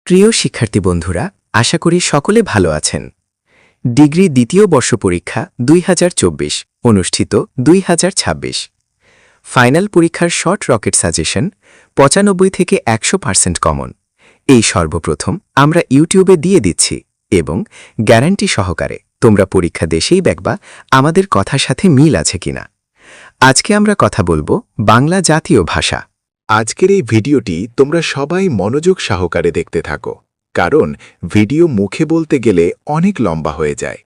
প্রিয় শিক্ষার্থী বন্ধুরা, আশা করি সকলে ভালো আছেন। ডিগ্রি দ্বিতীয় বর্ষ পরীক্ষা ২০২৪ অনুষ্ঠিত ২০২৬। ফাইনাল পরীক্ষার শর্ট রকেট সাজেশন ৯৫ থেকে ১০০% কমন। এই সর্বপ্রথম আমরা ইউটিউবে দিয়ে দিচ্ছি এবং গ্যারান্টি সহকারে তোমরা পরীক্ষা দেশেই দেখবা আমাদের কথার সাথে মিল আছে কিনা। আজকে আমরা কথা বলবো বাংলা জাতীয় ভাষা। আজকের এই ভিডিওটি তোমরা সবাই মনোযোগ সহকারে দেখতে থাকো, কারণ ভিডিও মুখে বলতে গেলে অনেক লম্বা হয়ে যায়।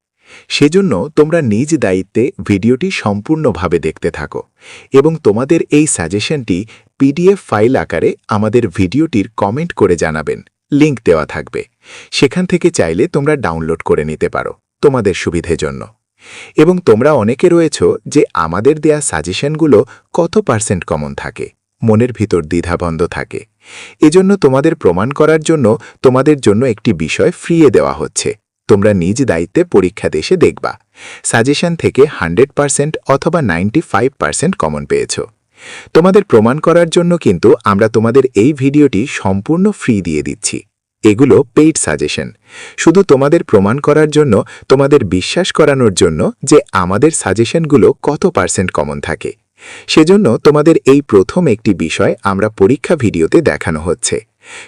সেজন্য তোমরা নিজ দায়িত্বে ভিডিওটি সম্পূর্ণভাবে দেখতে থাকো এবং তোমাদের এই সাজেশনটি পিডিএফ ফাইল আকারে আমাদের ভিডিওটির কমেন্ট করে জানাবেন। লিংক দেওয়া থাকবে, সেখান থেকে চাইলে তোমরা ডাউনলোড করে নিতে পারো তোমাদের সুবিধের জন্য। এবং তোমরা অনেকে রয়েছ যে আমাদের দেয়া সাজেশনগুলো কত % কমন থাকে, মনের ভিতর দ্বিধাবন্ধ থাকে। এজন্য তোমাদের প্রমাণ করার জন্য তোমাদের জন্য একটি বিষয় ফ্রিয়ে দেওয়া হচ্ছে। তোমরা নিজ দায়িত্বে পরীক্ষা দেশে দেখবা সাজেশন থেকে 100% অথবা 95% কমন পেয়েছ। তোমাদের প্রমাণ করার জন্য কিন্তু আমরা তোমাদের এই ভিডিওটি সম্পূর্ণ ফ্রি দিয়ে দিচ্ছি। এগুলো পেইড সাজেশন, শুধু তোমাদের প্রমাণ করার জন্য, তোমাদের বিশ্বাস করানোর জন্য যে আমাদের সাজেশনগুলো কত % কমন থাকে। সেজন্য তোমাদের এই প্রথম একটি বিষয় আমরা পরীক্ষা ভিডিওতে দেখানো হচ্ছে,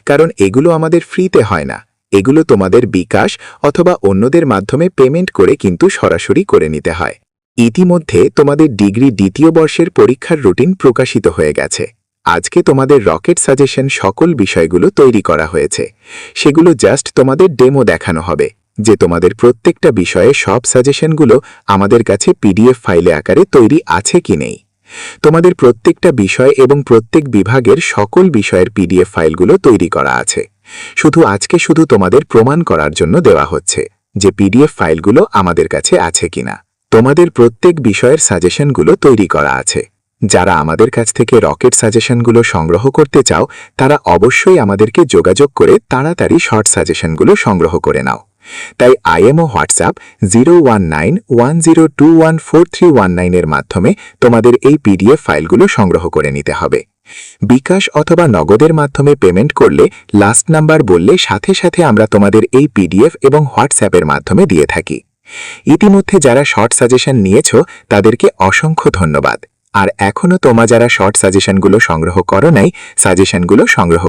কারণ এগুলো আমাদের ফ্রিতে হয় না। এগুলো তোমাদের বিকাশ অথবা অন্যদের মাধ্যমে পেমেন্ট করে কিন্তু সরাসরি করে নিতে হয়। ইতিমধ্যে তোমাদের ডিগ্রি দ্বিতীয় বর্ষের পরীক্ষার রুটিন প্রকাশিত হয়ে গেছে। আজকে তোমাদের রকেট সাজেশন সকল বিষয়গুলো তৈরি করা হয়েছে। সেগুলো জাস্ট তোমাদের ডেমো দেখানো হবে যে তোমাদের প্রত্যেকটা বিষয়ে সব সাজেশনগুলো আমাদের কাছে পিডিএফ ফাইলে আকারে তৈরি আছে কি নেই। তোমাদের প্রত্যেকটা বিষয় এবং প্রত্যেক বিভাগের সকল বিষয়ের পিডিএফ ফাইলগুলো তৈরি করা আছে। আজকে শুধু তোমাদের প্রমাণ করার জন্য দেওয়া হচ্ছে যে পিডিএফ ফাইলগুলো আমাদের কাছে আছে কিনা। তোমাদের প্রত্যেক বিষয়ের সাজেশনগুলো তৈরি করা আছে। যারা আমাদের কাছ থেকে রকেট সাজেশনগুলো সংগ্রহ করতে চাও, তারা অবশ্যই আমাদেরকে যোগাযোগ করে তাড়াতাড়ি শর্ট সাজেশনগুলো সংগ্রহ করে নাও। তাই IMO হোয়াটসঅ্যাপ 01910214319 এর মাধ্যমে তোমাদের এই পিডিএফ ফাইলগুলো সংগ্রহ করে নিতে হবে। বিকাশ অথবা নগদের মাধ্যমে পেমেন্ট করলে লাস্ট নাম্বার বললে সাথে সাথে আমরা তোমাদের এই পিডিএফ এবং হোয়াটসঅ্যাপের মাধ্যমে দিয়ে থাকি। ইতিমধ্যে যারা শর্ট সাজেশন নিয়েছ তাদেরকে অসংখ্য ধন্যবাদ। আর এখনও তোমরা যারা শর্ট সাজেশনগুলো সংগ্রহ করো নাই, সাজেশনগুলো সংগ্রহ